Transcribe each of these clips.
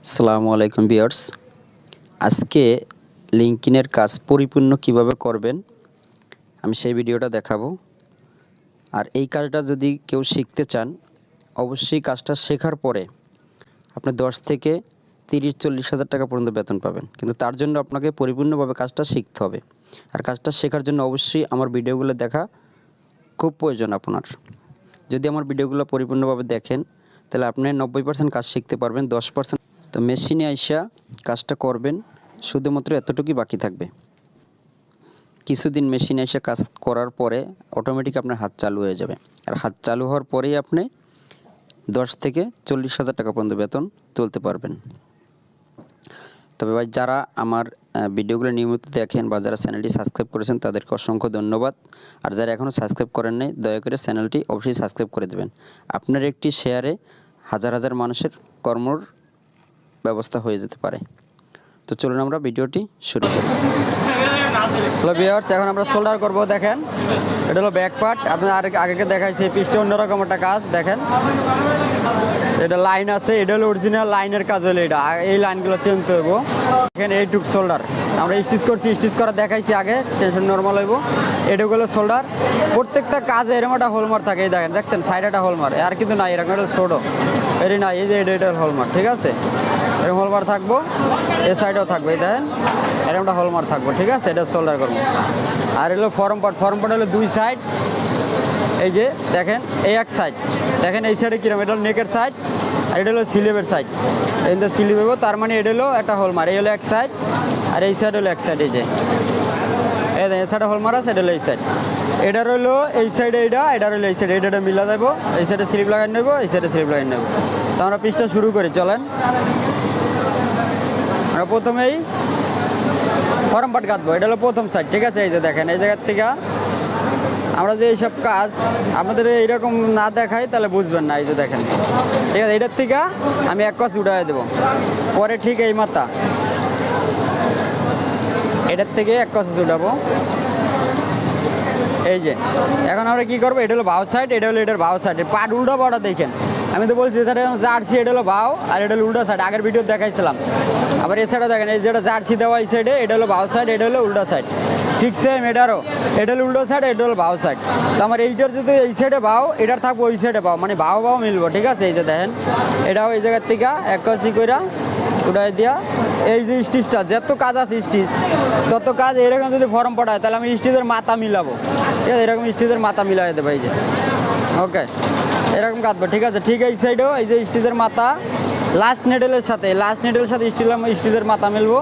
আসসালামু আলাইকুম ভিউয়ার্স। আজকে লিঙ্কডইনের কাজ পরিপূর্ণ কিভাবে করবেন আমি সেই ভিডিওটা দেখাবো। আর এই কাজটা যদি কেউ শিখতে চান, অবশ্যই কাজটা শেখার পরে আপনি 10 থেকে 30-40 হাজার টাকা পর্যন্ত বেতন পাবেন। কিন্তু তার জন্য আপনাকে পরিপূর্ণভাবে কাজটা শিখতে হবে। আর কাজটা শেখার জন্য অবশ্যই আমার ভিডিওগুলো দেখা খুব প্রয়োজন আপনার। যদি আমার ভিডিওগুলো পরিপূর্ণভাবে দেখেন তাহলে আপনি 90% কাজ শিখতে পারবেন, 10% তো মেশিনে আইসা কাজটা করবেন, শুধুমাত্র এতটুকুই বাকি থাকবে। কিছুদিন মেশিনে এসে কাজ করার পরে অটোমেটিক আপনার হাত চালু হয়ে যাবে। আর হাত চালু হওয়ার পরেই আপনি 10 থেকে 40 হাজার টাকা পর্যন্ত বেতন তুলতে পারবেন। তবে ভাই, যারা আমার ভিডিওগুলো নিয়মিত দেখেন বা যারা চ্যানেলটি সাবস্ক্রাইব করেছেন তাদেরকে অসংখ্য ধন্যবাদ। আর যারা এখনও সাবস্ক্রাইব করেন নাই, দয়া করে চ্যানেলটি অবশ্যই সাবস্ক্রাইব করে দেবেন। আপনার একটি শেয়ারে হাজার হাজার মানুষের কর্মর ব্যবস্থা হয়ে যেতে পারে। তো চলুন আমরা ভিডিওটি শুরু করি। হ্যালো ভিউয়ার্স, এখন আমরা সোল্ডার করব। দেখেন, এটা হলো ব্যাক পার্ট। আপনি আগে দেখাইছি, পিছটা অন্যরকম একটা কাজ। দেখেন, এটা লাইন আছে, এটা হলো অরিজিনাল লাইনের কাজ। হলো এটা, এই লাইনগুলো চেঞ্জ করবো। দেখেন, এইটুক সোল্ডার আমরা স্টিচ করছি, স্টিচ করা দেখাইছি আগে, টেনশন নর্মাল হইব। এটুকু হলো সোল্ডার। প্রত্যেকটা কাজে এরকম একটা হোলমার্ক থাকে। এই দেখেন, দেখছেন সাইডে একটা হোলমার্ক, আর কিন্তু না এরকম একটা ছোটো এরই না, এই যে এটা হোলমার্ক, ঠিক আছে। এরকম হোলমার্ক থাকবো, এই সাইডেও থাকবে। এই দেখেন, এরকম একটা হোলমার্ক থাকবো, ঠিক আছে। এটা সোল্ডার করবো। আর এলো ফর্ম পার্ট। ফর্ম পার্ট হলো দুই সাইড। এই যে দেখেন, এই এক সাইড দেখেন, এই সাইডে কিরকম, এটা হলো নেকের সাইড, আর এটা হলো স্লিভের সাইড। এই স্লিভ হইব, তার মানে এটা হলো একটা হোলমার্ক। এই হলো এক সাইড, আর এই সাইড হলো এক সাইড। এই যে এই সাইডে হোলমার্ক আছে, এটা হলো এই সাইড। এটা রইলো এই সাইডে, এটা রইলো এই সাইডে। এটা মিলা যাবো, এই সাইডে স্লিভ লাগাই নেবো, এই সাইডে স্লিভ লাগাই নেবো। তো আমরা পিসটা শুরু করি, চলেন। আমরা প্রথমেই ফর্ম পার্ট কাটবো। এটা হলো প্রথম সাইড, ঠিক আছে। এই যে দেখেন, এই জায়গার থেকে আমরা যে এইসব কাজ আপনাদের এইরকম না দেখাই তাহলে বুঝবেন না। এই যে দেখেন, ঠিক আছে। এটার থেকে আমি এক কস উঠাই দেবো, পরে ঠিক এই মাথা এটার থেকে এক কস উঠাবো। এই যে এখন আমরা কী করবো, এটা হলো বাউ সাইড, এটা হলো এটার বাউ সাইড। পাট উল্টো পাটা দেখেন, আমি তো বলছি যেটা জার্সি, এটা হলো বাউ, আর এটা হলো উল্টো সাইড। আগের ভিডিও দেখাইছিলাম। আবার এই সাইডে দেখেন, এই যেটা জার্সি দেওয়া এই সাইডে, এটা হলো বাউ সাইড, এটা হলো উল্টো সাইড। ঠিক সেম এটারও, এটা হলো উল্টো সাইড, এটা হলো বাউ সাইড। তো আমার এইটার যদি এই সাইডে বাউ, এটার থাকবো ওই সাইডে বাউ, মানে বাউ বাউ মিলবো, ঠিক আছে। এই যে দেখেন, এটাও এই জায়গার থেকে এক কষি কইরা উঠাই দিয়া, এই যে স্টিচটা যত কাজ আছে স্টিচ তত কাজ এরকম যদি ফর্ম পড়ায় তাহলে আমি স্টিচের মাথা মিলাবো, ঠিক আছে। এরকম স্টিচের মাথা মিলাই দেবো। এই যে ওকে, এরকম কাটবো, ঠিক আছে। ঠিক এই সাইডেও এই যে স্টিচের মাথা লাস্ট নেডেলের সাথে স্টিচের মাথা মিলবো।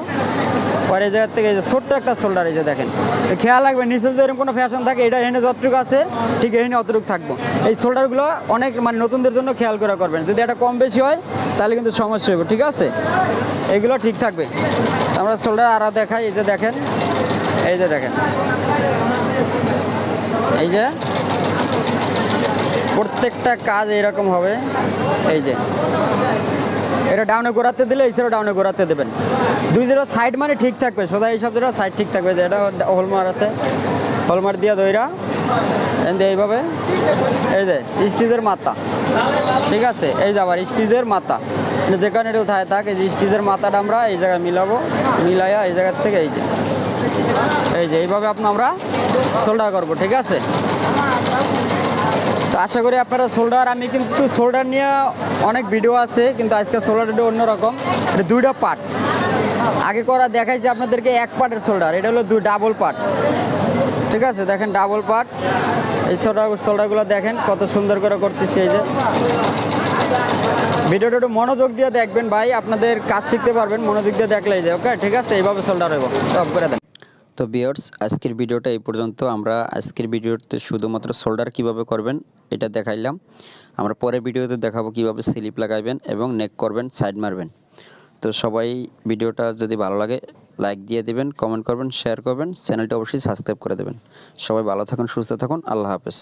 পরে এই জায়গার থেকে এই যে ছোট্ট একটা শোল্ডার, এই যে দেখেন। তো খেয়াল রাখবেন, নিচে যদি এরকম কোনো ফ্যাশন থাকে, এটা এনে যতটুকু আছে ঠিক এনে অতটুকু থাকবো। এই শোল্ডারগুলো অনেক মানে নতুনদের জন্য খেয়াল করে করবেন। যদি এটা কম বেশি হয় তাহলে কিন্তু সমস্যা হবে, ঠিক আছে। এগুলো ঠিক থাকবে। আমরা শোল্ডার আরও দেখাই। এই যে দেখেন, এই যে দেখেন, এই যে প্রত্যেকটা কাজ এরকম হবে। এই যে এটা ডাউনে ঘোরাতে দিলে এই সাইডে ডাউনে ঘোরাতে দেবেন। দুই জায়গা সাইড মানে ঠিক থাকবে, সোজা এই সব জায়গা সাইড ঠিক থাকবে। যে এটা হোলমার্ক আছে, হোলমার্ক দিয়ে দইরা এইভাবে, এই যে স্টিচের মাথা, ঠিক আছে। এই যে আবার স্টিচের মাথা, যেখানে এটা উঠায় থাক, এই যে স্টিচের মাথাটা আমরা এই জায়গায় মিলাবো, মিলাইয়া এই জায়গার থেকে এই যে এইভাবে আমরা সোল্ডার করবো, ঠিক আছে। তো আশা করি আপনারা সোল্ডার, আমি কিন্তু সোল্ডার নিয়ে অনেক ভিডিও আছে, কিন্তু আজকে সোল্ডারটা অন্যরকম। এটা দুইটা পার্ট আগে করা দেখাইছি আপনাদেরকে, এক পার্টের সোল্ডার। এটা হলো ডাবল পার্ট, ঠিক আছে। দেখেন ডাবল পার্ট, এই সোল্ডারগুলো দেখেন কত সুন্দর করে করতেছি। এই যে ভিডিওটা একটু মনোযোগ দিয়ে দেখবেন ভাই, আপনাদের কাজ শিখতে পারবেন মনোযোগ দিয়ে দেখলেই যে। ওকে, ঠিক আছে, এইভাবে সোল্ডার হইব। সব করে দেন। তো ভিউয়ার্স, আজকের ভিডিওটা এই পর্যন্ত। আমরা আজকের ভিডিওতে শুধুমাত্র সোল্ডার কিভাবে করবেন এটা দেখাইলাম। আমরা পরের ভিডিওতে দেখাবো কিভাবে স্লিপ লাগাইবেন এবং নেক করবেন, সাইড মারবেন। তো সবাই ভিডিওটা যদি ভালো লাগে লাইক দিয়ে দিবেন, কমেন্ট করবেন, শেয়ার করবেন, চ্যানেলটা অবশ্যই সাবস্ক্রাইব করে দেবেন। সবাই ভালো থাকুন, সুস্থ থাকুন, আল্লাহ হাফেজ।